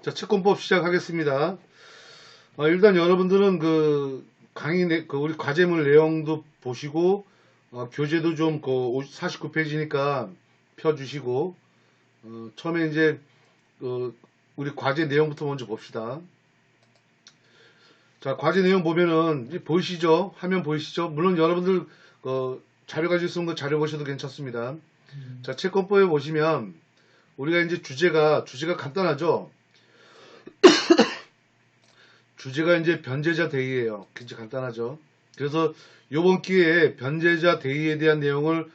자, 채권법 시작하겠습니다. 일단 여러분들은 우리 과제물 내용도 보시고, 교재도 좀 49페이지니까 펴주시고, 처음에 이제, 우리 과제 내용부터 먼저 봅시다. 자, 과제 내용 보면은, 보이시죠? 화면 보이시죠? 물론 여러분들, 자료 가지고 쓰는 거 자료 보셔도 괜찮습니다. 자, 채권법에 보시면, 우리가 이제 주제가 간단하죠? 주제가 이제 변제자 대의예요. 굉장히 간단하죠. 그래서 이번 기회에 변제자 대의에 대한 내용을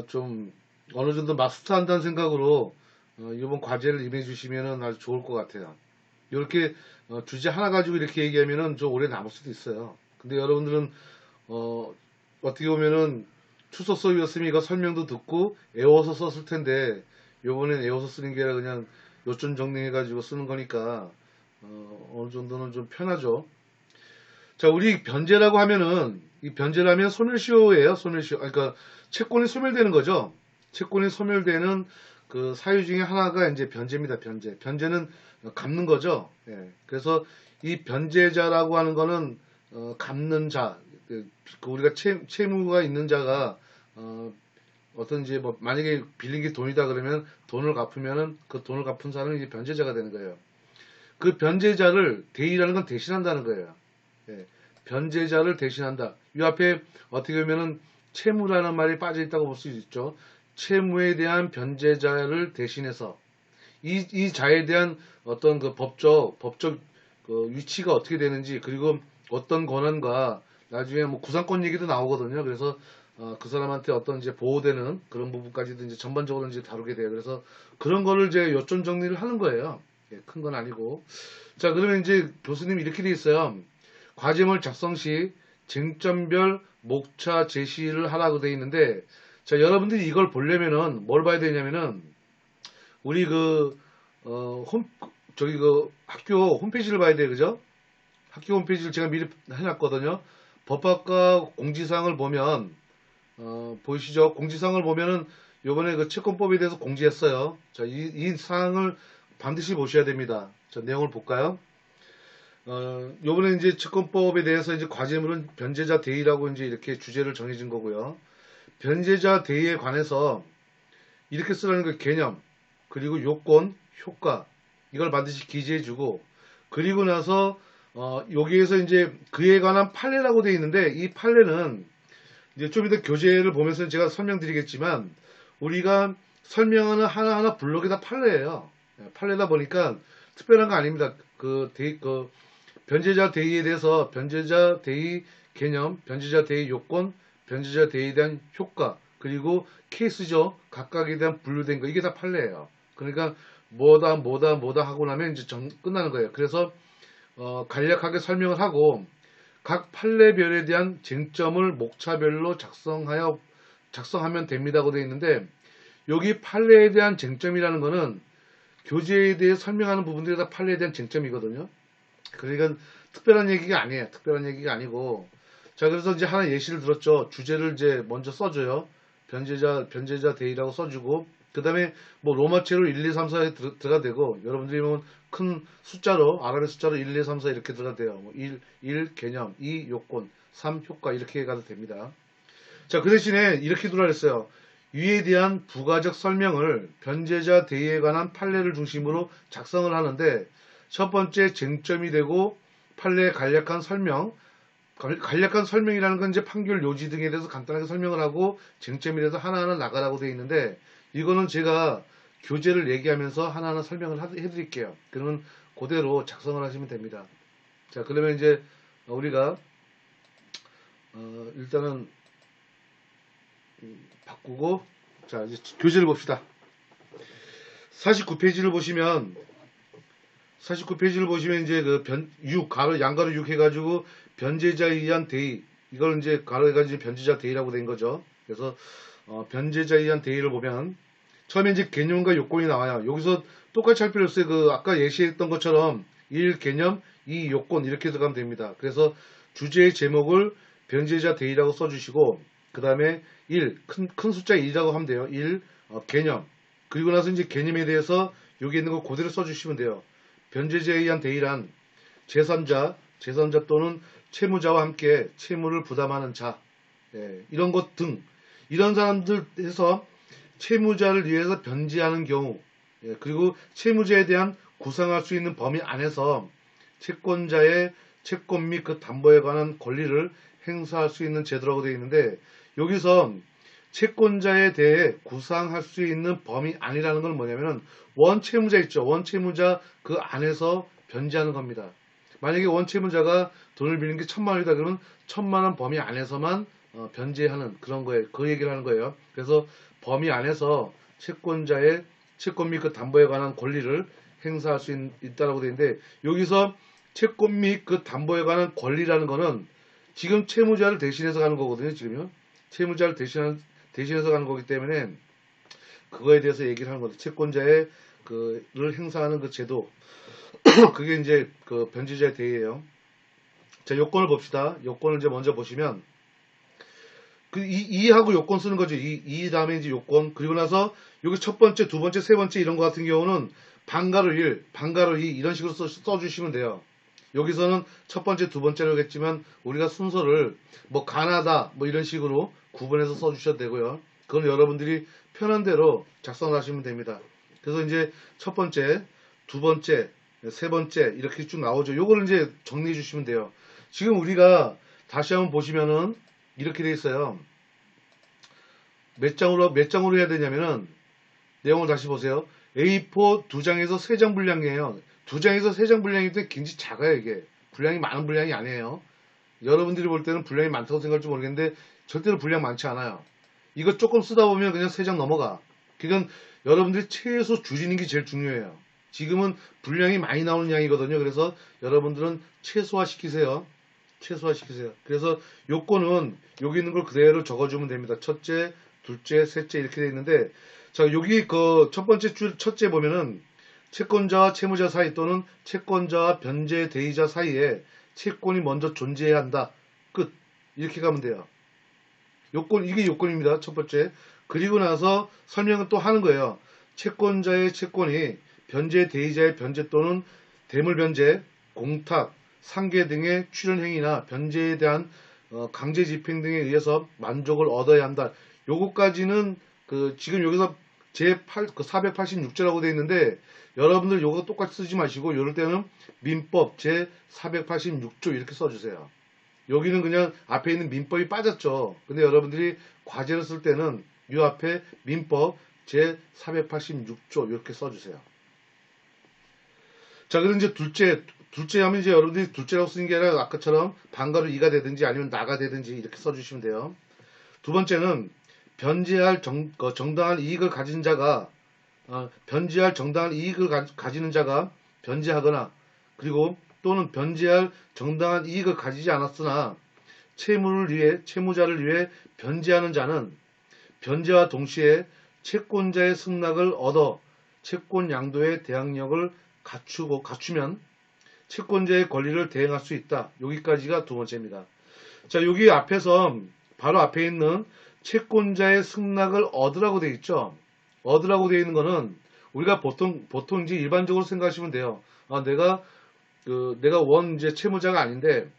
좀 어느 정도 마스터한다는 생각으로 이번 과제를 임해 주시면 아주 좋을 것 같아요. 이렇게 주제 하나 가지고 이렇게 얘기하면은 좀 오래 남을 수도 있어요. 근데 여러분들은 어떻게 보면은 추석 수업이었으면 이거 설명도 듣고 애워서 썼을 텐데 요번엔 애워서 쓰는 게 아니라 그냥 요점 정리해 가지고 쓰는 거니까 어느 정도는 좀 편하죠. 자, 우리 변제라고 하면은, 이 변제라면 소멸시효예요, 소멸시효. 그러니까, 채권이 소멸되는 거죠. 채권이 소멸되는 그 사유 중에 하나가 이제 변제입니다, 변제. 변제는 갚는 거죠. 예. 그래서 이 변제자라고 하는 거는, 갚는 자, 우리가 채무가 있는 자가, 어떤 이제 만약에 빌린 게 돈이다 그러면 돈을 갚으면은 그 돈을 갚은 사람이 이제 변제자가 되는 거예요. 그 변제자를 대의라는 건 대신한다는 거예요. 예, 변제자를 대신한다. 이 앞에 어떻게 보면은 채무라는 말이 빠져 있다고 볼 수 있죠. 채무에 대한 변제자를 대신해서 이 자에 대한 어떤 그 법적 그 위치가 어떻게 되는지 그리고 어떤 권한과 나중에 뭐 구상권 얘기도 나오거든요. 그래서 그 사람한테 어떤 이제 보호되는 그런 부분까지도 이제 전반적으로 이제 다루게 돼요. 그래서 그런 거를 이제 요점 정리를 하는 거예요. 큰 건 아니고. 자, 그러면 이제 교수님이 이렇게 돼 있어요. 과제물 작성 시 쟁점별 목차 제시를 하라고 돼 있는데, 자, 여러분들이 이걸 보려면은 뭘 봐야 되냐면은, 우리 학교 홈페이지를 봐야 돼요. 그죠? 학교 홈페이지를 제가 미리 해놨거든요. 법학과 공지사항을 보면, 보이시죠? 공지사항을 보면은 요번에 그 채권법에 대해서 공지했어요. 자, 이 사항을 반드시 보셔야 됩니다. 자, 내용을 볼까요? 요번에 이제 채권법에 대해서 이제 과제물은 변제자 대의라고 이제 이렇게 주제를 정해진 거고요. 변제자 대의에 관해서 이렇게 쓰라는 그 개념, 그리고 요건, 효과, 이걸 반드시 기재해주고, 그리고 나서, 여기에서 이제 그에 관한 판례라고 되어 있는데, 이 판례는 이제 좀 이따 교재를 보면서 제가 설명드리겠지만, 우리가 설명하는 하나하나 블록이 다 판례예요. 판례다 보니까 특별한 거 아닙니다. 변제자 대의에 대해서 변제자 대의 개념, 변제자 대의 요건, 변제자 대의에 대한 효과, 그리고 케이스죠. 각각에 대한 분류된 거, 이게 다 판례예요. 그러니까 뭐다 하고 나면 이제 끝나는 거예요. 그래서 간략하게 설명을 하고 각 판례별에 대한 쟁점을 목차별로 작성하면 됩니다고 되어 있는데, 여기 판례에 대한 쟁점이라는 거는 교재에 대해 설명하는 부분들이 다 판례에 대한 쟁점이거든요. 그러니까 특별한 얘기가 아니에요. 특별한 얘기가 아니고. 자, 그래서 이제 하나 예시를 들었죠. 주제를 이제 먼저 써줘요. 변제자 대의라고 써주고, 그 다음에 뭐 로마체로 1, 2, 3, 4에 들어가 되고, 여러분들이 보면 큰 숫자로, 아랍의 숫자로 1, 2, 3, 4 이렇게 들어가 돼요. 뭐 1 개념, 2 요건, 3 효과 이렇게 가도 됩니다. 자, 그 대신에 이렇게 들어가랬어요. 위에 대한 부가적 설명을 변제자 대의에 관한 판례를 중심으로 작성을 하는데, 첫 번째 쟁점이 되고 판례의 간략한 설명이라는 건 이제 판결 요지 등에 대해서 간단하게 설명을 하고 쟁점에 대해서 하나하나 나가라고 되어 있는데, 이거는 제가 교재를 얘기하면서 하나하나 설명을 해드릴게요. 그러면 그대로 작성을 하시면 됩니다. 자, 그러면 이제 우리가 일단은 바꾸고, 자, 이제 교재를 봅시다. 49페이지를 보시면 이제 양가로 6 해가지고 변제자에 의한 대의, 이걸 이제 가로 해가지고 변제자 대의라고 된 거죠. 그래서 변제자에 의한 대의를 보면 처음에 이제 개념과 요건이 나와요. 여기서 똑같이 할 필요 없어요. 아까 예시했던 것처럼 1 개념, 2 요건 이렇게 들어가면 됩니다. 그래서 주제의 제목을 변제자 대의라고 써주시고, 그 다음에 1, 큰 숫자 1이라고 하면 돼요. 1, 개념. 그리고 나서 이제 개념에 대해서 여기 있는 거 그대로 써주시면 돼요. 변제자에 의한 대의란 제3자 또는 채무자와 함께 채무를 부담하는 자, 이런 것 등 이런 사람들에서 채무자를 위해서 변제하는 경우, 그리고 채무자에 대한 구상할 수 있는 범위 안에서 채권자의 채권 및 그 담보에 관한 권리를 행사할 수 있는 제도라고 되어 있는데, 여기서 채권자에 대해 구상할 수 있는 범위 안이라는 건 뭐냐면은 원채무자 있죠. 원채무자 그 안에서 변제하는 겁니다. 만약에 원채무자가 돈을 빌린 게 1,000만 원이다 그러면 1,000만 원 범위 안에서만 변제하는 그런 거예요. 그 얘기를 하는 거예요. 그래서 범위 안에서 채권자의 채권 및 그 담보에 관한 권리를 행사할 수 있다라고 되어 있는데, 여기서 채권 및 그 담보에 관한 권리라는 거는 지금 채무자를 대신해서 가는 거거든요. 지금요. 채무자를 대신해서 가는 거기 때문에 그거에 대해서 얘기를 하는 거죠. 채권자의 그를 행사하는 그 제도. 그게 이제 그 변제자의 대의예요. 자, 요건을 봅시다. 요건을 이제 먼저 보시면 이하고 요건 쓰는 거죠. 이 다음에 이제 요건. 그리고 나서 여기 첫 번째, 두 번째, 세 번째 이런 거 같은 경우는 반가로 1, 반가로 2 이런 식으로 써주시면 돼요. 여기서는 첫 번째, 두 번째로 하겠지만 우리가 순서를 뭐 가나다 뭐 이런 식으로 구분해서 써주셔도 되고요. 그건 여러분들이 편한 대로 작성하시면 됩니다. 그래서 이제 첫 번째, 두 번째, 세 번째 이렇게 쭉 나오죠. 요거를 이제 정리해 주시면 돼요. 지금 우리가 다시 한번 보시면은 이렇게 돼 있어요. 몇 장으로 해야 되냐면은 내용을 다시 보세요. A4 2장에서 3장 분량이에요. 2장에서 3장 분량일 때 굉장히 작아요. 이게 분량이 많은 분량이 아니에요. 여러분들이 볼 때는 분량이 많다고 생각할지 모르겠는데 절대로 분량 많지 않아요. 이거 조금 쓰다 보면 그냥 3장 넘어가. 그러니까 여러분들이 최소 줄이는 게 제일 중요해요. 지금은 분량이 많이 나오는 양이거든요. 그래서 여러분들은 최소화시키세요. 그래서 요건은 여기 있는 걸 그대로 적어주면 됩니다. 첫째, 둘째, 셋째 이렇게 되어 있는데, 자, 여기 그 첫 번째 줄 첫째 보면은 채권자와 채무자 사이 또는 채권자와 변제 대의자 사이에 채권이 먼저 존재해야 한다. 끝. 이렇게 가면 돼요. 요건, 이게 요건입니다. 첫 번째. 그리고 나서 설명은 또 하는 거예요. 채권자의 채권이 변제 대의자의 변제 또는 대물 변제, 공탁, 상계 등의 출연 행위나 변제에 대한 강제 집행 등에 의해서 만족을 얻어야 한다. 요거까지는 지금 여기서 제486조라고 되어 있는데, 여러분들 요거 똑같이 쓰지 마시고 요럴 때는 민법 제486조 이렇게 써주세요. 여기는 그냥 앞에 있는 민법이 빠졌죠. 근데 여러분들이 과제를 쓸 때는 요 앞에 민법 제486조 이렇게 써주세요. 자, 그럼 이제 둘째 하면 이제 여러분들이 둘째라고 쓰는 게 아니라 아까처럼 반가로 2가 되든지 아니면 나가 되든지 이렇게 써주시면 돼요. 두 번째는 변제할 정당한 이익을 가진 자가 변제할 정당한 이익을 가지는 자가 변제하거나, 그리고 또는 변제할 정당한 이익을 가지지 않았으나 채무자를 위해 변제하는 자는 변제와 동시에 채권자의 승낙을 얻어 채권 양도의 대항력을 갖추면 채권자의 권리를 대행할 수 있다. 여기까지가 두 번째입니다. 자, 여기 앞에서 바로 앞에 있는 채권자의 승낙을 얻으라고 되어 있죠. 얻으라고 되어 있는 거는 우리가 보통 이제 일반적으로 생각하시면 돼요. 내가 이제 채무자가 아닌데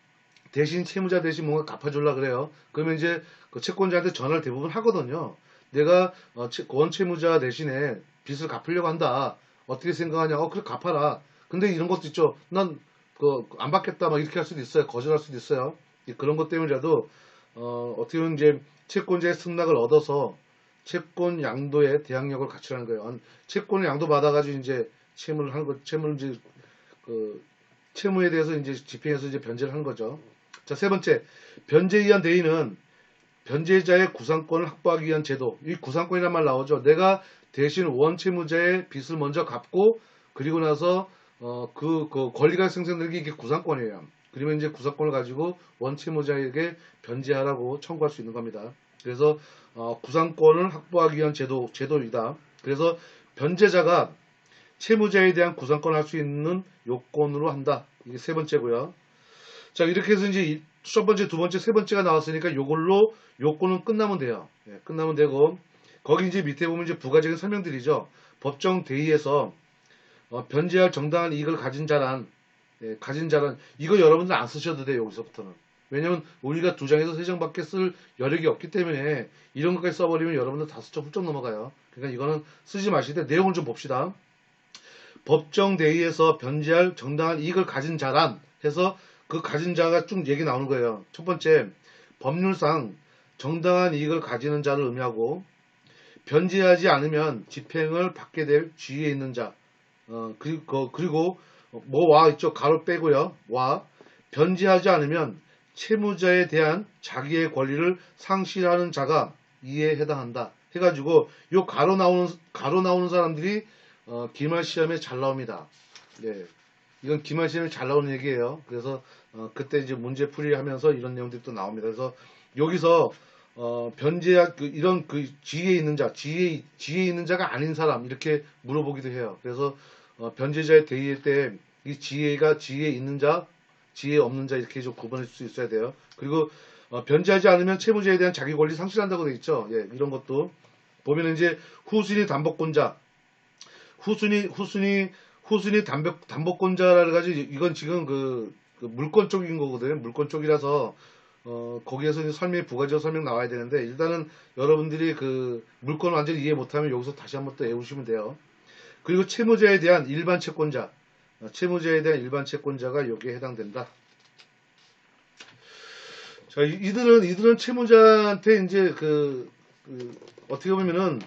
대신 채무자 대신 뭔가 갚아주려고 그래요. 그러면 이제 그 채권자한테 전화를 대부분 하거든요. 내가 원채무자 대신에 빚을 갚으려고 한다. 어떻게 생각하냐? 그래 갚아라. 근데 이런 것도 있죠. 난 안 받겠다 막 이렇게 할 수도 있어요. 거절할 수도 있어요. 그런 것 때문이라도 어떻게 보면 이제 채권자의 승낙을 얻어서 채권 양도의 대항력을 갖추라는 거예요. 채권을 양도 받아가지고 이제 채무를 하는 거, 채무를 이제 채무에 대해서 이제 집행해서 이제 변제를 하는 거죠. 자, 세 번째, 변제에 의한 대의는 변제자의 구상권을 확보하기 위한 제도. 이 구상권이란 말 나오죠. 내가 대신 원채무자의 빚을 먼저 갚고 그리고 나서 그 권리가 생성되는 게 이게 구상권이에요. 그러면 이제 구상권을 가지고 원채무자에게 변제하라고 청구할 수 있는 겁니다. 그래서 구상권을 확보하기 위한 제도이다. 그래서 변제자가 채무자에 대한 구상권을 할 수 있는 요건으로 한다. 이게 세 번째고요. 자, 이렇게 해서 이제 첫 번째, 두 번째, 세 번째가 나왔으니까 요걸로 요건은 끝나면 돼요. 끝나면 되고, 거기 이제 밑에 보면 이제 부가적인 설명들이죠. 법정 대의에서 변제할 정당한 이익을 가진 자란, 가진 자란, 이거 여러분들 안 쓰셔도 돼요, 여기서부터는. 왜냐면 우리가 2장에서 3장밖에 쓸 여력이 없기 때문에 이런 것까지 써버리면 여러분들 다 스쳐 훌쩍 넘어가요. 그러니까 이거는 쓰지 마시되 내용을 좀 봅시다. 법정 대의에서 변제할 정당한 이익을 가진 자란 해서 그 가진 자가 쭉 얘기 나오는 거예요. 첫 번째, 법률상 정당한 이익을 가지는 자를 의미하고 변제하지 않으면 집행을 받게 될 지위에 있는 자. 그리고 뭐 와 있죠. 가로 빼고요. 와 변제하지 않으면 채무자에 대한 자기의 권리를 상실하는 자가 이에 해당한다. 해가지고 요 가로 나오는 사람들이 기말 시험에 잘 나옵니다. 네, 이건 기말 시험에 잘 나오는 얘기예요. 그래서 그때 이제 문제 풀이하면서 이런 내용들이 또 나옵니다. 그래서 여기서 변제할 이런 지위에 있는 자, 지위에 있는 자가 아닌 사람 이렇게 물어보기도 해요. 그래서 변제자의 대의일 때 이 지위에 있는 자, 지위에 없는 자 이렇게 좀 구분할 수 있어야 돼요. 그리고 변제하지 않으면 채무자에 대한 자기 권리 상실한다고 되어 있죠. 예, 이런 것도 보면 이제 후순위 담보권자, 후순위 담보권자라 가지고 이건 지금 그 물권 쪽인 거거든요. 물권 쪽이라서 거기에서 이제 설명이 부가적으로 설명 나와야 되는데 일단은 여러분들이 그 물권 완전히 이해 못하면 여기서 다시 한번 또 외우시면 돼요. 그리고 채무자에 대한 일반 채권자, 채무자에 대한 일반 채권자가 여기에 해당된다. 자, 이들은 채무자한테 이제 어떻게 보면은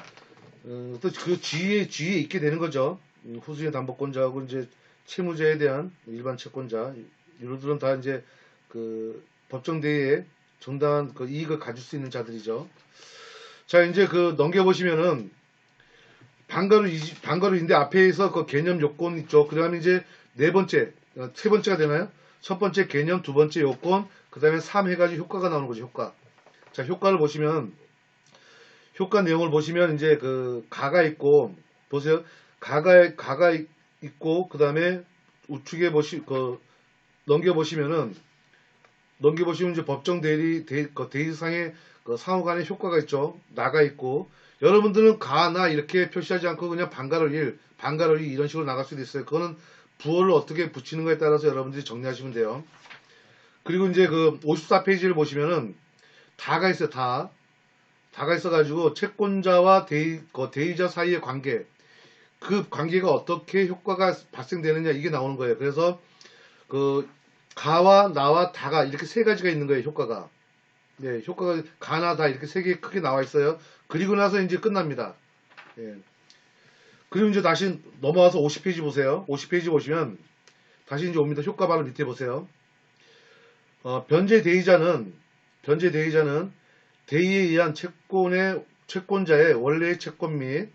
또 그 지위에 있게 되는 거죠. 후순위 담보권자하고 이제 채무자에 대한 일반 채권자, 이들은 다 이제 법정 대의에 정당한 이익을 가질 수 있는 자들이죠. 자, 이제 넘겨보시면은 방가루인데 앞에서 개념 요건 있죠. 그 다음에 이제 세 번째가 되나요? 첫 번째 개념, 두 번째 요건, 그 다음에 3 해가지고 효과가 나오는 거죠, 효과. 자, 효과를 보시면, 효과 내용을 보시면 이제 가가 있고, 보세요. 가가 있고, 그 다음에 우측에 넘겨보시면 이제 법정 대의상의 상호 간의 효과가 있죠. 나가 있고, 여러분들은 가, 나 이렇게 표시하지 않고 그냥 방가로 1, 방가로 2 이런 식으로 나갈 수도 있어요. 그거는 부호를 어떻게 붙이는가에 따라서 여러분들이 정리하시면 돼요. 그리고 이제 54페이지를 보시면은 다가 있어요. 다가 있어가지고 채권자와 대의자 사이의 관계, 그 관계가 어떻게 효과가 발생되느냐 이게 나오는 거예요. 그래서 가와 나와 다가 이렇게 세 가지가 있는 거예요. 효과가. 네, 효과가 가나 다 이렇게 세 개 크게 나와 있어요. 그리고 나서 이제 끝납니다. 예. 그리고 이제 다시 넘어와서 50페이지 보세요. 50페이지 보시면 다시 이제 옵니다. 효과 바로 밑에 보세요. 변제 대의자는 대의에 의한 채권자의 원래의 채권 및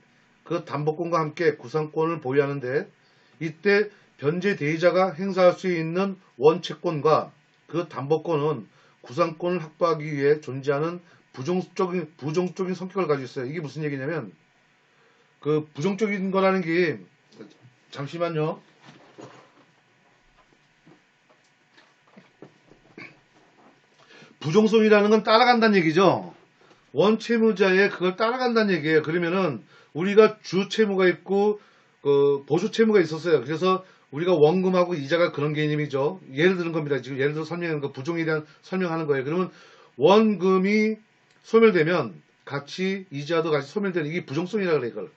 그 담보권과 함께 구상권을 보유하는데 이때 변제 대의자가 행사할 수 있는 원채권과 그 담보권은 구상권을 확보하기 위해 존재하는 부정적인 성격을 가지고 있어요. 이게 무슨 얘기냐면 부정적인 거라는 게 잠시만요. 부정성이라는 건 따라간다는 얘기죠. 원채무자의 그걸 따라간다는 얘기예요. 그러면은 우리가 주채무가 있고 보수채무가 있었어요. 그래서 우리가 원금하고 이자가 그런 개념이죠. 예를 드는 겁니다. 지금 예를 들어 설명하는 거 부정에 대한 설명하는 거예요. 그러면 원금이 소멸되면 같이 이자도 같이 소멸되는 이게 부정성이라 그래. 이걸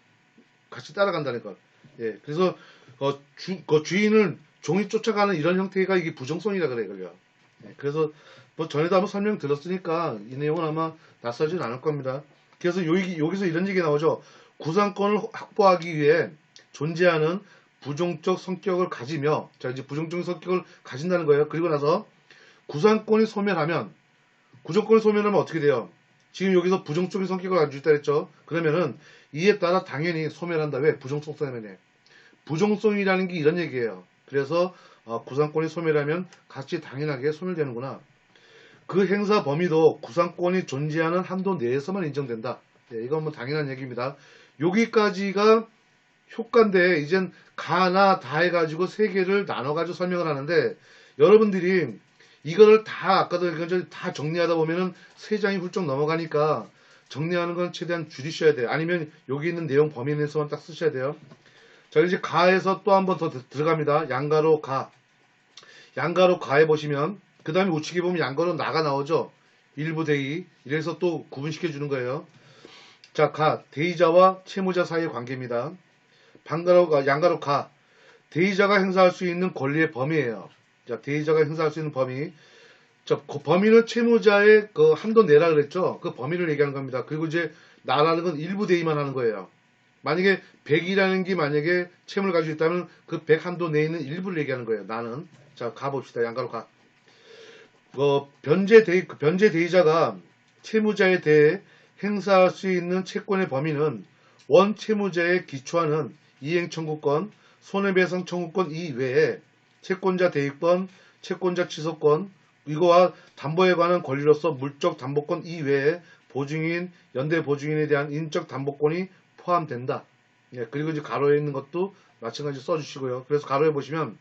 같이 따라간다는 걸. 예, 그래서 주인을 종이 쫓아가는 이런 형태가 이게 부정성이라 그래. 이걸요. 예, 그래서 뭐 전에도 한번 설명 들었으니까 이 내용은 아마 낯설지는 않을 겁니다. 그래서 여기서 이런 얘기 나오죠. 구상권을 확보하기 위해 존재하는 부정적 성격을 가지며, 자 이제 부정적 성격을 가진다는 거예요. 그리고 나서 구상권이 소멸하면 어떻게 돼요? 지금 여기서 부정적인 성격을 가지고 있다 그랬죠. 그러면은 이에 따라 당연히 소멸한다. 왜? 부정성 때문에. 부정성이라는 게 이런 얘기예요. 그래서 구상권이 소멸하면 같이 당연하게 소멸되는구나. 그 행사 범위도 구상권이 존재하는 한도 내에서만 인정된다. 네, 이건 뭐 당연한 얘기입니다. 여기까지가 효과인데 이젠 가나 다 해가지고 세 개를 나눠가지고 설명을 하는데 여러분들이 이거를 다 아까도 다 정리하다 보면은 세 장이 훌쩍 넘어가니까 정리하는 건 최대한 줄이셔야 돼요. 아니면 여기 있는 내용 범위 내에서만 딱 쓰셔야 돼요. 자, 이제 가에서 또 한 번 더 들어갑니다. 양가로 가. 양가로 가에 보시면 그 다음에 우측에 보면 양가로 나가 나오죠. 일부 대의. 이래서 또 구분시켜 주는 거예요. 자, 가. 대의자와 채무자 사이의 관계입니다. 양가로 가. 대의자가 행사할 수 있는 권리의 범위예요. 자, 대의자가 행사할 수 있는 범위. 자, 그 범위는 채무자의 그 한도 내라 그랬죠. 그 범위를 얘기하는 겁니다. 그리고 이제 나라는 건 일부 대의만 하는 거예요. 만약에 100이라는 게 만약에 채무를 가지고 있다면 그 100 한도 내에 있는 일부를 얘기하는 거예요. 나는. 자, 가봅시다. 양가로 가. 변제 대의자가 채무자에 대해 행사할 수 있는 채권의 범위는 원 채무자에 기초하는 이행 청구권, 손해배상 청구권 이외에 채권자 대위권, 채권자 취소권, 이거와 담보에 관한 권리로서 물적 담보권 이외에 보증인, 연대 보증인에 대한 인적 담보권이 포함된다. 예, 그리고 이제 가로에 있는 것도 마찬가지로 써주시고요. 그래서 가로에 보시면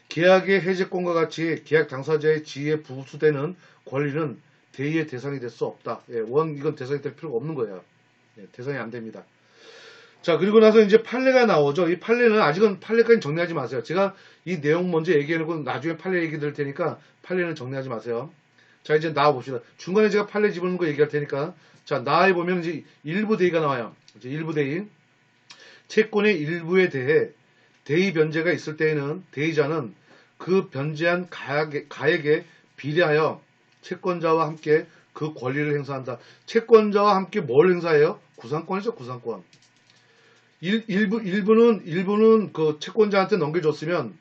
계약의 해제권과 같이 계약 당사자의 지위에 부수되는 권리는 대의의 대상이 될 수 없다. 예, 이건 대상이 될 필요가 없는 거예요. 예, 대상이 안 됩니다. 자, 그리고 나서 이제 판례가 나오죠. 이 판례는 아직은 판례까지 정리하지 마세요. 제가 이 내용 먼저 얘기해놓고 나중에 판례 얘기 드릴 테니까 판례는 정리하지 마세요. 자, 이제 나와 봅시다. 중간에 제가 판례 집어넣는 거 얘기할 테니까. 자, 나에 보면 이제 일부 대의가 나와요. 이제 일부 대의. 채권의 일부에 대해 대의 변제가 있을 때에는 대의자는 그 변제한 가액에 비례하여 채권자와 함께 그 권리를 행사한다. 채권자와 함께 뭘 행사해요? 구상권이죠, 구상권. 일부는 그 채권자한테 넘겨줬으면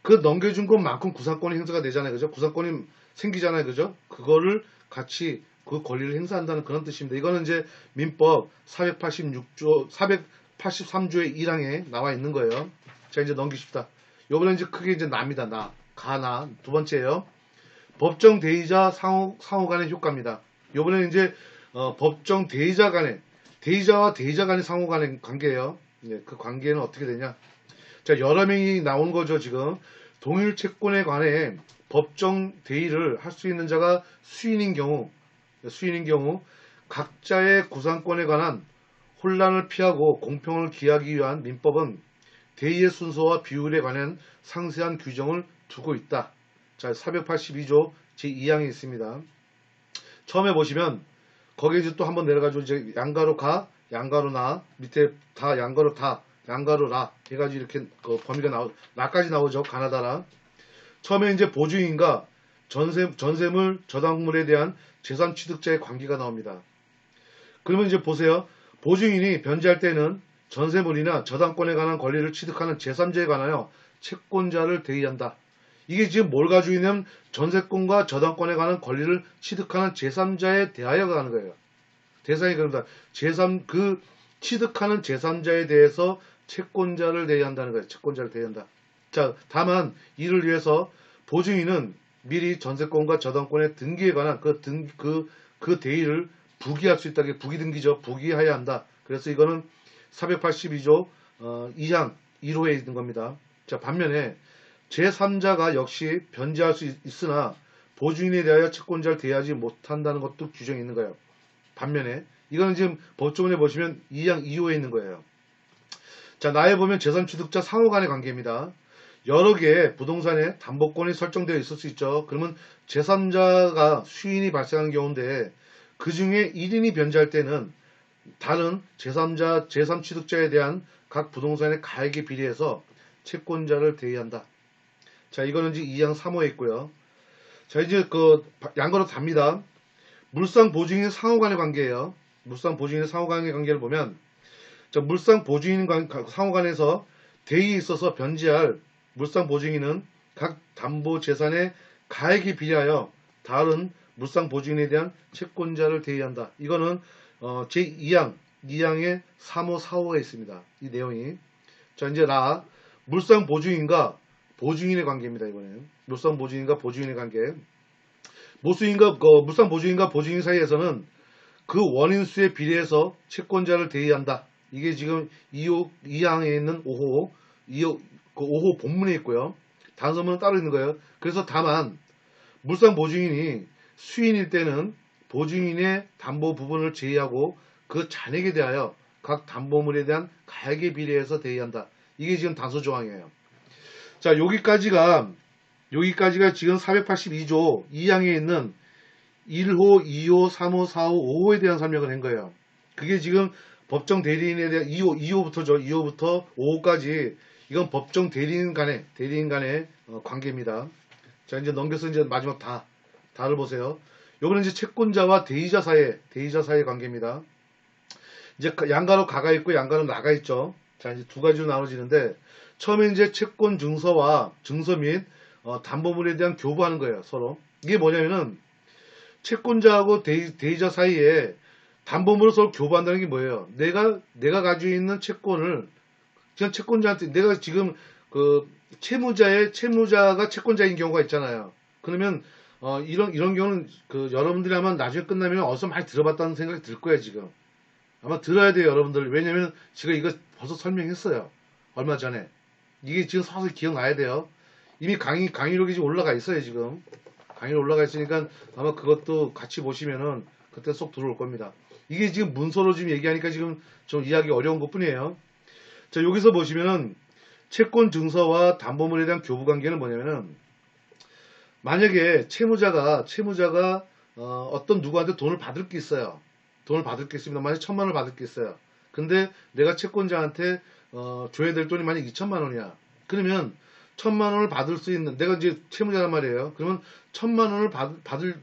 그 넘겨준 것만큼 구상권이 행사가 되잖아요. 그죠? 구상권이 생기잖아요. 그죠? 그거를 같이 그 권리를 행사한다는 그런 뜻입니다. 이거는 이제 민법 483조의 1항에 나와 있는 거예요. 자, 이제 넘기십시다. 요번엔 이제 크게 이제 납니다. 가나. 두 번째예요. 법정 대의자 상호 간의 효과입니다. 요번에는 이제 법정 대의자 간의 대의자와 대의자 간의 상호 간의 관계예요. 네, 그 관계는 어떻게 되냐? 자, 여러 명이 나오는 거죠, 지금. 동일 채권에 관해 법정 대의를 할 수 있는 자가 수인인 경우 각자의 구상권에 관한 혼란을 피하고 공평을 기하기 위한 민법은 대의의 순서와 비율에 관한 상세한 규정을 두고 있다. 자, 482조 제2항에 있습니다. 처음에 보시면 거기에 이제 또 한번 내려가지고 이제 양가로 가, 양가로 나, 밑에 다, 양가로 다, 양가로 라 해가지고 이렇게 그 범위가 라까지 나오죠. 가나다라. 처음에 이제 보증인과 전세물, 저당물에 대한 재산 취득자의 관계가 나옵니다. 그러면 이제 보세요. 보증인이 변제할 때는 전세물이나 저당권에 관한 권리를 취득하는 제3자에 관하여 채권자를 대의한다. 이게 지금 뭘 가지고 있냐면 전세권과 저당권에 관한 권리를 취득하는 제3자에 대하여가 하는 거예요. 대상이 그럽니다. 그 취득하는 제3자에 대해서 채권자를 대의한다는 거예요. 채권자를 대의한다. 자, 다만 이를 위해서 보증인은 미리 전세권과 저당권의 등기에 관한 그 대의를 부기할 수 있다. 부기등기죠. 부기해야 한다. 그래서 이거는 482조 2항 1호에 있는 겁니다. 자, 반면에 제3자가 역시 변제할 수 있으나 보증인에 대하여 채권자를 대하지 못한다는 것도 규정이 있는 거예요. 반면에 이거는 지금 법조문에 보시면 2항 2호에 있는 거예요. 자, 나에 보면 재산 취득자 상호 간의 관계입니다. 여러 개의 부동산에 담보권이 설정되어 있을 수 있죠. 그러면 제3자가 수인이 발생하는 경우인데 그 중에 1인이 변제할 때는 다른 제3 취득자에 대한 각 부동산의 가액에 비례해서 채권자를 대의한다. 자, 이거는 이제 2항 3호에 있고요. 자, 이제 그 양거로 답니다. 물상 보증인 상호 간의 관계예요. 물상 보증인의 상호 간의 관계를 보면 자, 물상 보증인 상호 간에서 대의에 있어서 변제할 물상 보증인은 각 담보 재산의 가액에 비례하여 다른 물상 보증인에 대한 채권자를 대의한다. 이거는 제2항 2항의 3호 4호에 있습니다. 이 내용이. 자, 이제 물상 보증인과 보증인의 관계입니다. 이번에는 물상 보증인과 보증인의 관계. 물상 보증인과 보증인 사이에서는 그 원인수에 비례해서 채권자를 대의한다. 이게 지금 2항에 있는 5호, 5호 본문에 있고요. 단서문은 따로 있는 거예요. 그래서 다만 물상 보증인이 수인일 때는 보증인의 담보 부분을 제외하고 그 잔액에 대하여 각 담보물에 대한 가액에 비례해서 대의한다. 이게 지금 단서 조항이에요. 자, 여기까지가 지금 482조 2항에 있는 1호, 2호, 3호, 4호, 5호에 대한 설명을 한 거예요. 그게 지금 법정 대리인에 대한 2호부터 5호까지 이건 법정 대리인 간의 관계입니다. 자, 이제 넘겨서 이제 마지막 다를 보세요. 요거는 이제 채권자와 대의자 사이의 관계입니다. 이제 양가로 가가 있고 양가로 나가 있죠. 자, 이제 두 가지로 나눠지는데 처음에 이제 채권 증서 및 담보물에 대한 교부하는 거예요. 서로. 이게 뭐냐면은 채권자하고 대의자 사이에 담보물을 서로 교부한다는 게 뭐예요? 내가 가지고 있는 채권을 그냥 채권자한테 내가 지금 그 채무자가 채권자인 경우가 있잖아요. 그러면 이런 경우는 그 여러분들이 아마 나중에 끝나면 어디서 많이 들어봤다는 생각이 들 거예요. 지금 아마 들어야 돼요, 여러분들. 왜냐면 제가 이거 벌써 설명했어요. 얼마 전에. 이게 지금 서서히 기억나야 돼요. 이미 강의록이 지금 올라가 있어요. 지금 강의로 올라가 있으니까 아마 그것도 같이 보시면은 그때 쏙 들어올 겁니다. 이게 지금 문서로 지금 얘기하니까 지금 좀 이해하기 어려운 것 뿐이에요. 자, 여기서 보시면은 채권 증서와 담보물에 대한 교부 관계는 뭐냐면은 만약에 채무자가 어떤 누구한테 돈을 받을 게 있어요. 돈을 받을 게 있습니다. 만약 1,000만 원을 받을 게 있어요. 근데 내가 채권자한테 줘야 될 돈이 만약 2,000만 원이야. 그러면 1,000만 원을 받을 수 있는 내가 이제 채무자란 말이에요. 그러면 1,000만 원을 받을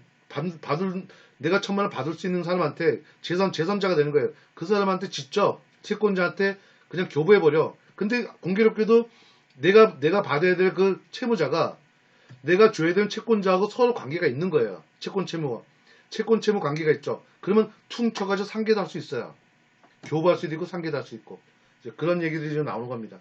내가 1,000만 원을 받을 수 있는 사람한테 제3자가 되는 거예요. 그 사람한테 직접 채권자한테 그냥 교부해버려. 근데 공교롭게도 내가 받아야 될 그 채무자가 내가 줘야 되는 채권자하고 서로 관계가 있는 거예요. 채권 채무 관계가 있죠. 그러면 퉁 쳐가지고 상계도 할 수 있어요. 교부할 수도 있고 상계도 할 수 있고 그런 얘기들이 좀 나오는 겁니다.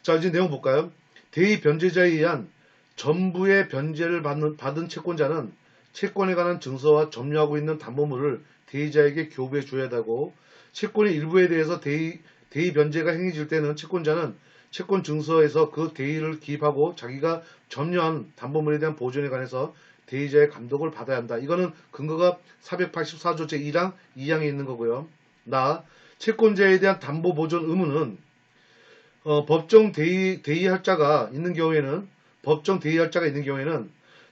자, 이제 내용 볼까요? 대의 변제자에 의한 전부의 변제를 받은 채권자는 채권에 관한 증서와 점유하고 있는 담보물을 대의자에게 교부해 줘야 되고 채권의 일부에 대해서 대의 변제가 행해질 때는 채권자는 채권 증서에서 그 대의를 기입하고 자기가 점유한 담보물에 대한 보존에 관해서 대의자의 감독을 받아야 한다. 이거는 근거가 484조 제1항 2항에 있는 거고요. 채권자에 대한 담보 보존 의무는 법정 대의할자가 있는 경우에는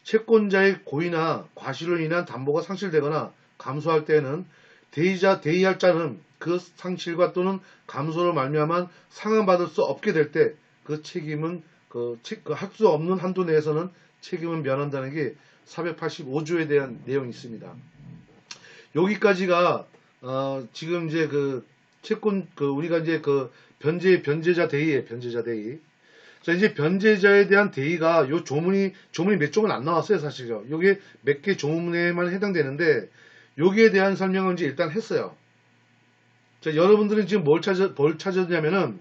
채권자의 고의나 과실로 인한 담보가 상실되거나 감소할 때에는 대의할자는 그 상실과 또는 감소로 말미암아 상환받을 수 없게 될 때 그 책임은 할 수 없는 한도 내에서는 책임을 면한다는 게 485조에 대한 내용이 있습니다. 여기까지가 지금 이제 우리가 이제 변제자 대의에 변제자 대의. 자, 이제 변제자에 대한 대의가 요 조문이 몇 조문 안 나왔어요, 사실요. 요게 몇 개 조문에만 해당되는데 여기에 대한 설명은 이제 일단 했어요. 자, 여러분들은 지금 뭘 찾았냐면은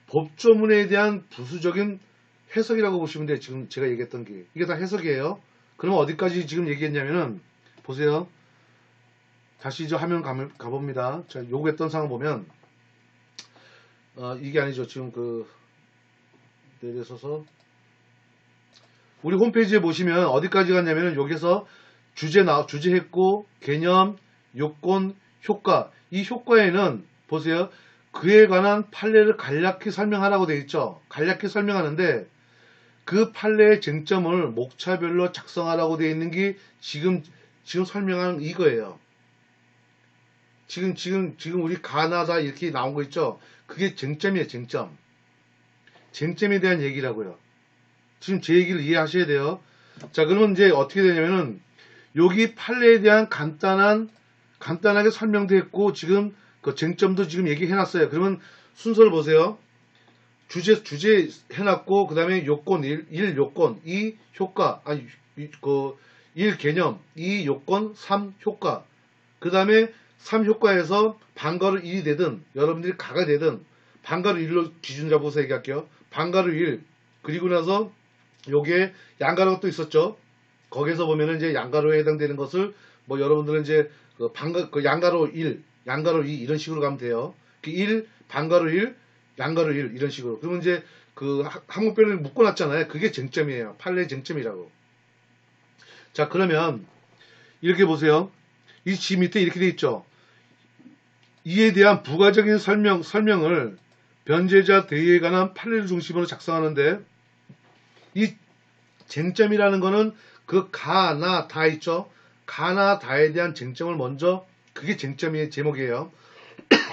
법조문에 대한 부수적인 해석이라고 보시면 돼요. 지금 제가 얘기했던 게 이게 다 해석이에요. 그러면 어디까지 지금 얘기했냐면은 보세요. 다시 저 화면 가봅니다. 자, 요구했던 사항 보면 이게 아니죠. 지금 내려서서 우리 홈페이지에 보시면 어디까지 갔냐면은 여기서 주제했고 개념, 요건, 효과. 이 효과에는 보세요. 그에 관한 판례를 간략히 설명하라고 되어 있죠. 간략히 설명하는데 그 판례의 쟁점을 목차별로 작성하라고 되어 있는 게 지금 설명하는 이거예요. 지금 우리 가나다 이렇게 나온 거 있죠. 그게 쟁점이에요. 쟁점에 대한 얘기라고요. 지금 제 얘기를 이해하셔야 돼요. 자, 그러면 이제 어떻게 되냐면은 여기 판례에 대한 간단하게 설명도 했고 지금 그 쟁점도 지금 얘기해놨어요. 그러면 순서를 보세요. 주제 해놨고 그 다음에 요건 1 요건 2 효과 1 개념 2 요건 3 효과 그 다음에 3 효과에서 반가로 1이 되든 여러분들이 가가 되든 반가로 1로 기준 잡아서 얘기할게요. 반가로 1 그리고 나서 요게 양가로가 또 있었죠. 거기서 보면은 이제 양가로에 해당되는 것을 뭐 여러분들은 이제 양가로 1 양가로 2 이런 식으로 가면 돼요. 1 반가로 1 양가로 1 이런 식으로. 그러면 이제 항목별을 묶어놨잖아요. 그게 쟁점이에요. 판례의 쟁점이라고. 자, 그러면 이렇게 보세요. 이 지 밑에 이렇게 돼 있죠. 이에 대한 부가적인 설명을 변제자 대의에 관한 판례를 중심으로 작성하는데, 이 쟁점이라는 거는 그 가나 다 있죠. 가나 다에 대한 쟁점을 먼저, 그게 쟁점의 제목이에요.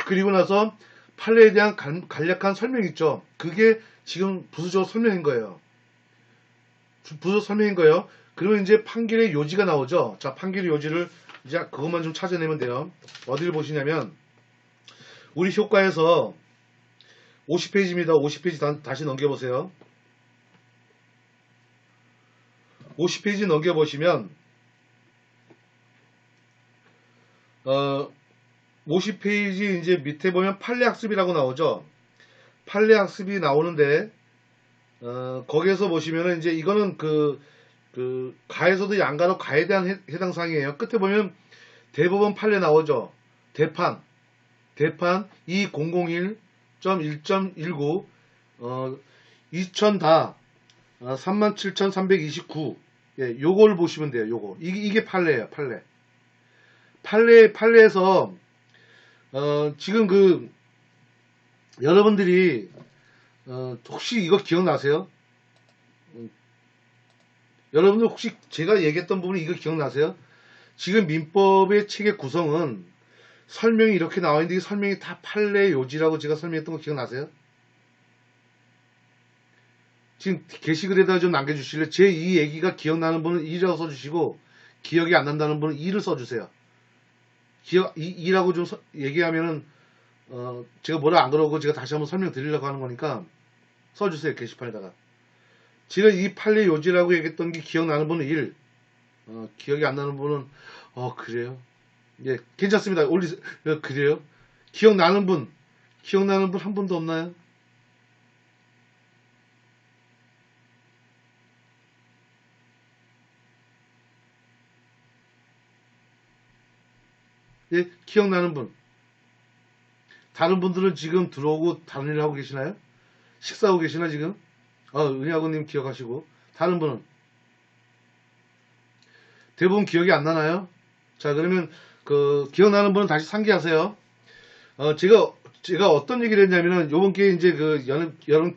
그리고 나서 판례에 대한 간략한 설명 있죠. 그게 지금 부수적 설명인 거예요. 부수적 설명인 거예요. 그러면 이제 판결의 요지가 나오죠. 자, 판결의 요지를 이제 그것만 좀 찾아내면 돼요. 어디를 보시냐면 우리 효과에서 50페이지입니다. 50페이지 다시 넘겨보세요. 50페이지 넘겨보시면 50페이지 이제 밑에 보면 판례학습이라고 나오죠. 판례학습이 나오는데 거기에서 보시면은 이제 이거는 그 가에서도 양가로 가에 대한 해당 사항이에요. 끝에 보면 대법원 판례 나오죠. 대판 2001.1.19 2000다 37,329. 예, 요걸 보시면 돼요. 요거. 이게 판례예요. 판례에서 지금 여러분들이 혹시 이거 기억나세요? 여러분들 혹시 제가 얘기했던 부분이 이거 기억나세요? 지금 민법의 체계 구성은 설명이 이렇게 나와있는데 이 설명이 다 판례 요지라고 제가 설명했던 거 기억나세요? 지금 게시글에다가 좀 남겨주실래요? 제 이 얘기가 기억나는 분은 1이라고 써주시고 기억이 안 난다는 분은 2를 써주세요. 2라고 좀 얘기하면은 제가 뭐라 안 그러고 제가 다시 한번 설명드리려고 하는 거니까 써주세요. 게시판에다가. 제가 이 판례 요지라고 얘기했던 게 기억나는 분은 1, 기억이 안 나는 분은 그래요? 예, 괜찮습니다. 올리세요. 그래요? 기억나는 분 한 분도 없나요? 예, 기억나는 분. 다른 분들은 지금 들어오고 다른 일 하고 계시나요? 식사하고 계시나 지금? 은희아고님 기억하시고. 다른 분은? 대부분 기억이 안 나나요? 자, 그러면 기억나는 분은 다시 상기하세요. 제가 어떤 얘기를 했냐면은 요번 기회에 이제 여름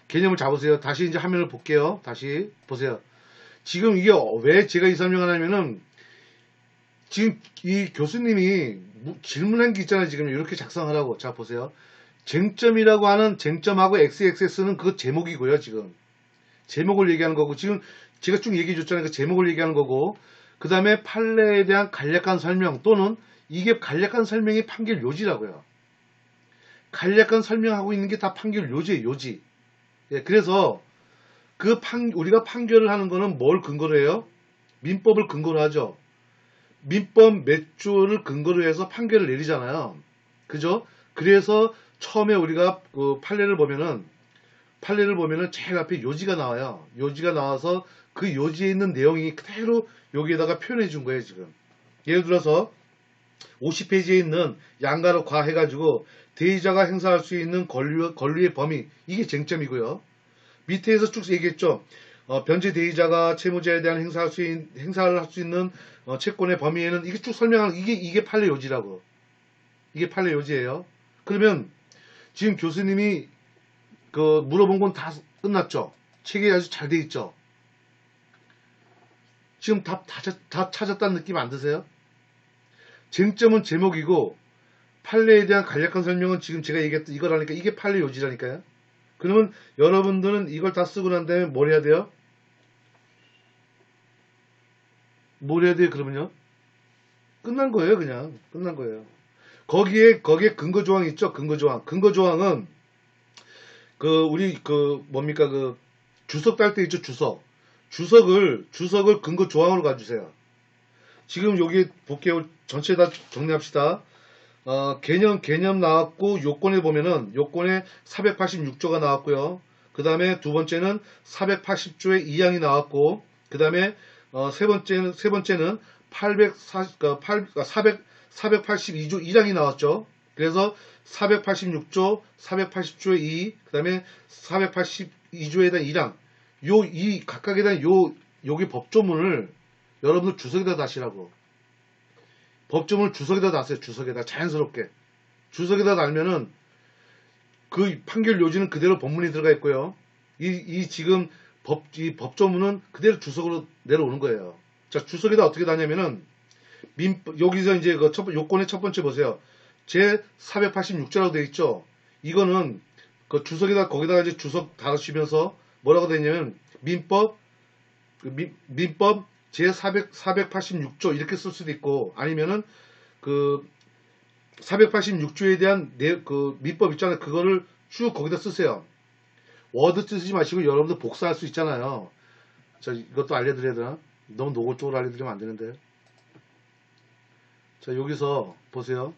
개념을 잡으세요. 다시 이제 화면을 볼게요. 다시 보세요. 지금 이게 왜 제가 이 설명을 하냐면은 지금 이 교수님이 질문한 게 있잖아요. 지금 이렇게 작성하라고. 자, 보세요. 쟁점이라고 하는 쟁점하고 XXS는 그 제목이고요. 지금 제목을 얘기하는 거고, 지금 제가 쭉 얘기해 줬잖아요. 그 제목을 얘기하는 거고, 그 다음에 판례에 대한 간략한 설명, 또는 이게 간략한 설명이 판결 요지라고요. 간략한 설명하고 있는 게 다 판결 요지예요. 요지. 예, 그래서 우리가 판결을 하는 거는 뭘 근거로 해요? 민법을 근거로 하죠. 민법 몇 조를 근거로 해서 판결을 내리잖아요. 그죠? 그래서 처음에 우리가 판례를 보면은 제일 앞에 요지가 나와요. 요지가 나와서 그 요지에 있는 내용이 그대로 여기에다가 표현해 준 거예요. 지금 예를 들어서 50페이지에 있는 양가로 과 해가지고 대의자가 행사할 수 있는 권리의 범위, 이게 쟁점이고요. 밑에서 쭉 얘기했죠. 변제 대의자가 채무자에 대한 행사를 할 수 있는 채권의 범위에는 이게 쭉 설명하는, 이게 판례 요지라고. 이게 판례 요지예요. 그러면 지금 교수님이 물어본 건 다 끝났죠. 책이 아주 잘 돼 있죠. 지금 답 다 찾았다는 느낌 안 드세요? 쟁점은 제목이고 판례에 대한 간략한 설명은 지금 제가 얘기했던 이거라니까, 이게 판례 요지라니까요. 그러면 여러분들은 이걸 다 쓰고 난 다음에 뭘 해야 돼요? 뭘 해야 돼요? 그러면요? 끝난 거예요. 그냥 끝난 거예요. 거기에 근거 조항 있죠. 근거 조항은 우리 뭡니까, 주석 딸 때 있죠. 주석을 근거 조항으로 가주세요. 지금 여기 볼게요. 전체 다 정리합시다. 개념 나왔고, 요건에 보면은 요건에 486조가 나왔고요. 그 다음에 두 번째는 480조의 2항이 나왔고, 그 다음에 세 번째는 482조 1항이 나왔죠. 그래서 486조, 480조의 2, 그 다음에 482조에 대한 1항, 각각에 대한 여기 법조문을 여러분들 주석에다 다시라고. 법조문을 주석에다 놨어요. 주석에다 자연스럽게. 주석에다 달면은 그 판결 요지는 그대로 본문이 들어가 있고요. 이 지금 이 법조문은 그대로 주석으로 내려오는 거예요. 자, 주석에다 어떻게 다냐면은 여기서 이제 그 요건의 첫 번째 보세요. 제 486조라고 되어 있죠. 이거는 그 주석에다 거기다가 이제 주석 달아주시면서 뭐라고 되어 있냐면 민법 제 486조 이렇게 쓸 수도 있고, 아니면은 그 486조에 대한 그 민법 있잖아요. 그거를 쭉 거기다 쓰세요. 워드 쓰지 마시고 여러분들 복사할 수 있잖아요. 자, 이것도 알려드려야 되나? 너무 노골적으로 알려드리면 안 되는데. 자, 여기서 보세요.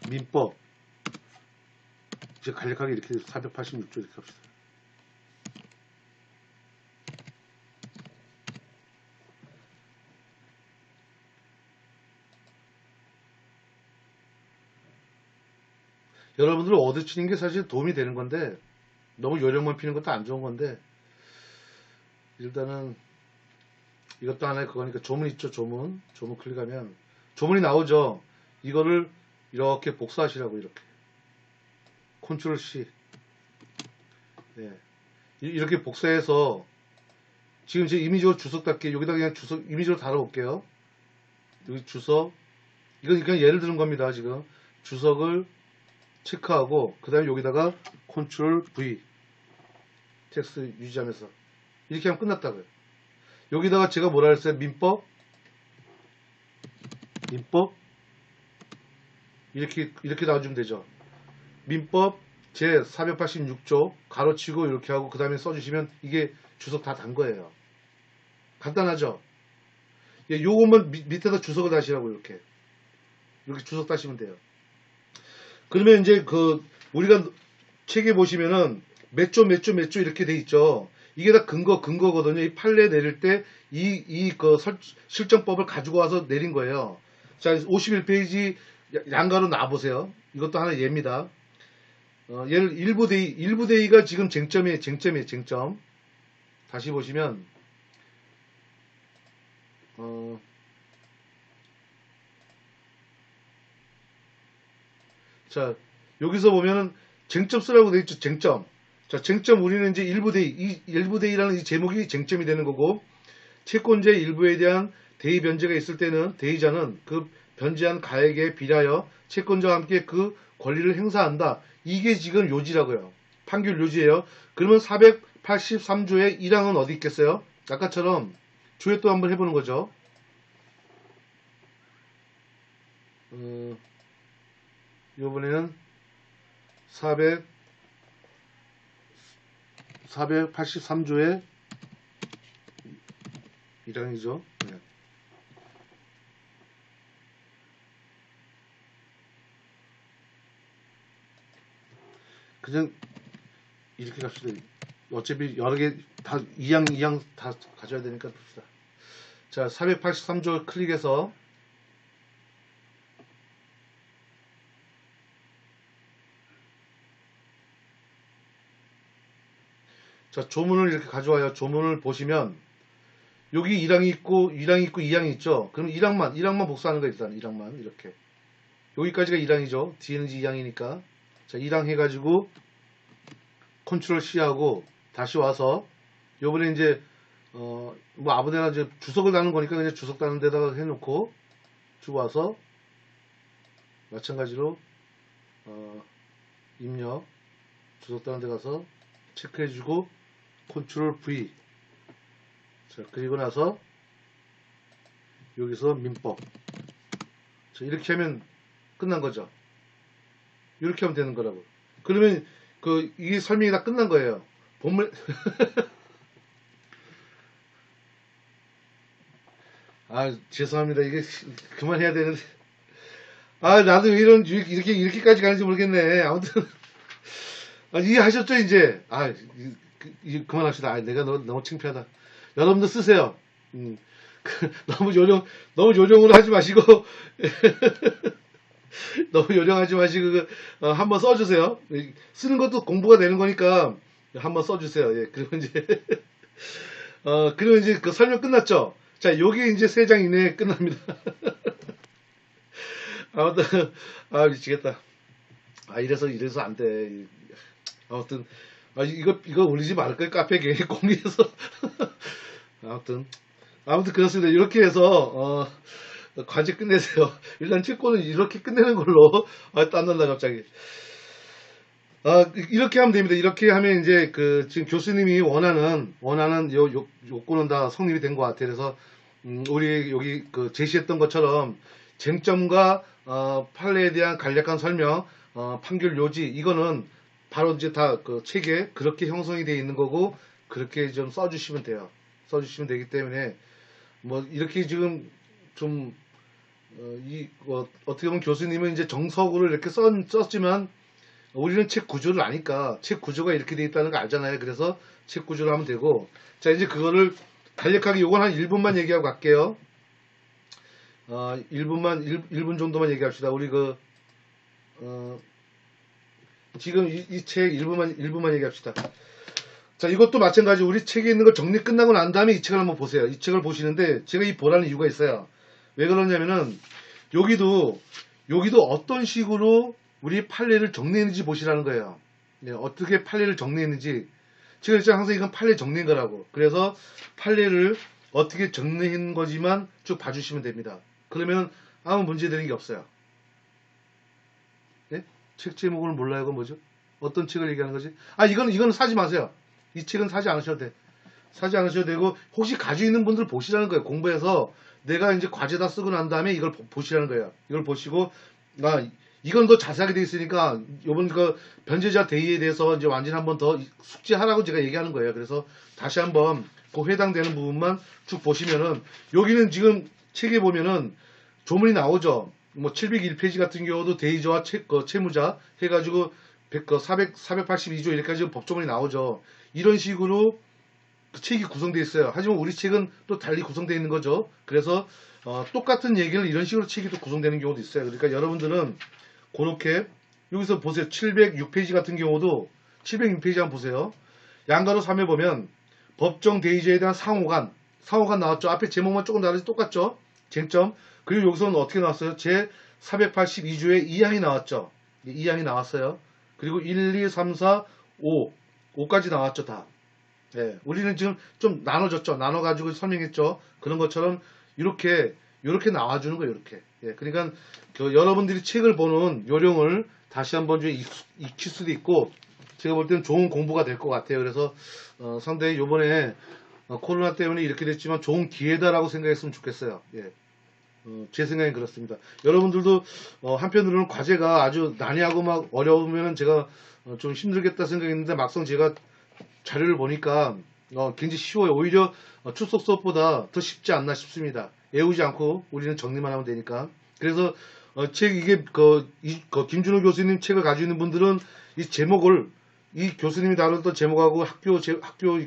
민법. 이제 간략하게 이렇게 486조 이렇게 합시다. 여러분들 워드 치는 게 사실 도움이 되는 건데, 너무 요령만 피는 것도 안 좋은 건데, 일단은 이것도 하나의 그거니까 조문 있죠. 조문 클릭하면 조문이 나오죠. 이거를 이렇게 복사하시라고. 이렇게 컨트롤 C. 네. 이렇게 복사해서 지금 제 이미지로 주석 달게 여기다 그냥 주석 이미지로 달아볼게요. 여기 주석, 이건 그냥 예를 드는 겁니다. 지금 주석을 체크하고 그 다음에 여기다가 컨트롤 V 텍스트 유지하면서 이렇게 하면 끝났다고요. 여기다가 제가 뭐라 했어요? 민법 이렇게 놔주면 되죠. 민법 제 486조 가로치고 이렇게 하고 그 다음에 써주시면 이게 주석 다 단 거예요. 간단하죠? 예, 요것만 밑에다 주석을 다시라고. 이렇게 주석 다시면 돼요. 그러면 이제 그 우리가 책에 보시면은 몇 조 이렇게 돼 있죠. 이게 다 근거거든요. 이 판례 내릴 때 그 실정법을 가지고 와서 내린 거예요. 자, 51페이지 양가로 놔보세요. 이것도 하나 예입니다. 얘를 일부 대의가 지금 쟁점이에요. 쟁점. 다시 보시면 자, 여기서 보면은 쟁점 쓰라고 되어 있죠. 쟁점. 자, 쟁점 우리는 이제 일부 대의라는 이 제목이 쟁점이 되는 거고, 채권자 일부에 대한 대의 변제가 있을 때는 대의자는 그 변제한 가액에 비례하여 채권자와 함께 그 권리를 행사한다. 이게 지금 요지라고요. 판결 요지예요. 그러면 483조의 1항은 어디 있겠어요? 아까처럼 조회 또 한번 해보는 거죠. 이번에는 483조의 1항이죠. 네. 그냥 이렇게 갑시다. 어차피 여러 개 다 2항 다 가져야 되니까 봅시다. 자, 483조 클릭해서 자, 조문을 이렇게 가져와요. 조문을 보시면 여기 1항이 있고 2항이 있죠. 그럼 1항만 복사하는 거 일단 1항만 이렇게. 여기까지가 1항이죠. 뒤에는 2항이니까. 자, 1항 해가지고 컨트롤 C 하고 다시 와서 요번에 이제 뭐 아무데나 이제 주석을 다는 거니까 그냥 주석 다는 데다가 해놓고 쭉 와서 마찬가지로 입력 주석 다는 데 가서 체크해주고 컨트롤 V. 자, 그리고 나서 여기서 민법. 자, 이렇게 하면 끝난 거죠. 이렇게 하면 되는 거라고. 그러면 이게 설명이 다 끝난 거예요. 본문 아, 죄송합니다. 이게 그만해야 되는데. 아, 나도 이렇게까지 가는지 모르겠네. 아무튼 이해하셨죠 이제. 그만합시다. 내가 너무 창피하다. 여러분도 쓰세요. 너무 요령으로 하지 마시고 너무 요령하지 마시고 한번 써주세요. 쓰는 것도 공부가 되는 거니까 한번 써주세요. 예, 그리고 이제 그리고 이제 그 설명 끝났죠. 자, 요게 이제 3장 이내에 끝납니다. 아무튼, 아, 미치겠다. 아, 이래서 안 돼. 아무튼, 아, 이거 올리지 말을 거야. 카페 개 공개해서. 아무튼 그렇습니다. 이렇게 해서, 과제 끝내세요. 일단 채권은 이렇게 끝내는 걸로. 아, 땀난다, 갑자기. 아, 이렇게 하면 됩니다. 이렇게 하면 이제 지금 교수님이 원하는 요건은 다 성립이 된 것 같아요. 그래서, 우리 여기 제시했던 것처럼 쟁점과, 판례에 대한 간략한 설명, 판결 요지, 이거는 바로 이제 다 책에 그렇게 형성이 되어 있는 거고, 그렇게 좀 써주시면 돼요. 써주시면 되기 때문에, 뭐, 이렇게 지금 좀, 어떻게 보면 교수님은 이제 정석으로 이렇게 썼지만, 우리는 책 구조를 아니까 책 구조가 이렇게 돼 있다는 거 알잖아요. 그래서 책 구조를 하면 되고, 자, 이제 그거를 간략하게 요건 한 1분만 얘기하고 갈게요. 1분 정도만 얘기합시다. 우리 지금 이 책 1분만 얘기합시다. 자, 이것도 마찬가지. 우리 책에 있는 거 정리 끝나고 난 다음에 이 책을 한번 보세요. 이 책을 보시는데 제가 이 보라는 이유가 있어요. 왜 그러냐면은 여기도 어떤 식으로 우리 판례를 정리했는지 보시라는 거예요. 네, 어떻게 판례를 정리했는지. 제가 진짜 항상 이건 판례 정리인 거라고. 그래서 판례를 어떻게 정리한 거지만 쭉 봐주시면 됩니다. 그러면 아무 문제 되는 게 없어요. 네? 책 제목을 몰라요. 이건 뭐죠? 어떤 책을 얘기하는 거지? 아, 이거는 사지 마세요. 이 책은 사지 않으셔도 돼. 사지 않으셔도 되고, 혹시 가지고 있는 분들 보시라는 거예요. 공부해서 내가 이제 과제 다 쓰고 난 다음에 이걸 보시라는 거예요. 이걸 보시고, 이건 더 자세하게 돼 있으니까, 요번 변제자 대의에 대해서 이제 완전히 한번 더 숙지하라고 제가 얘기하는 거예요. 그래서 다시 한번 그 해당되는 부분만 쭉 보시면은, 여기는 지금 책에 보면은 조문이 나오죠. 뭐 701페이지 같은 경우도 대의자와 채무자 해가지고 482조 이렇게까지 법조문이 나오죠. 이런 식으로 책이 구성되어 있어요. 하지만 우리 책은 또 달리 구성되어 있는 거죠. 그래서 똑같은 얘기를 이런 식으로 책이 또 구성되는 경우도 있어요. 그러니까 여러분들은 그렇게 여기서 보세요. 706페이지 같은 경우도 706페이지 한번 보세요. 양가로 3에 보면 법정 대의자에 대한 상호간 나왔죠. 앞에 제목만 조금 다르지 똑같죠. 쟁점. 그리고 여기서는 어떻게 나왔어요? 제 482조에 2항이 나왔죠. 2항이 나왔어요. 그리고 1, 2, 3, 4, 5까지 나왔죠. 다. 네, 우리는 지금 좀 나눠졌죠. 나눠가지고 설명했죠. 그런 것처럼 이렇게 나와주는 거예요. 이렇게. 예, 그러니까 여러분들이 책을 보는 요령을 다시 한번 좀 익힐 수도 있고, 제가 볼 때는 좋은 공부가 될 것 같아요. 그래서 상당히 요번에 코로나 때문에 이렇게 됐지만 좋은 기회다라고 생각했으면 좋겠어요. 예. 제 생각엔 그렇습니다. 여러분들도 한편으로는 과제가 아주 난해하고 막 어려우면 제가 좀 힘들겠다 생각했는데, 막상 제가 자료를 보니까 굉장히 쉬워요. 오히려 출석 수업보다 더 쉽지 않나 싶습니다. 애우지 않고 우리는 정리만 하면 되니까. 그래서 이게 김준호 교수님 책을 가지고 있는 분들은 이 제목을, 이 교수님이 다뤘던 제목하고 학교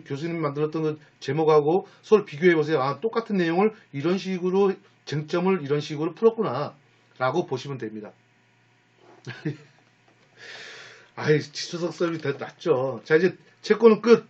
교수님이 만들었던 그 제목하고 서로 비교해 보세요. 아, 똑같은 내용을 이런 식으로, 쟁점을 이런 식으로 풀었구나 라고 보시면 됩니다. 아이, 추석 수업이 더 낫죠. 자, 이제 제 거는 끝.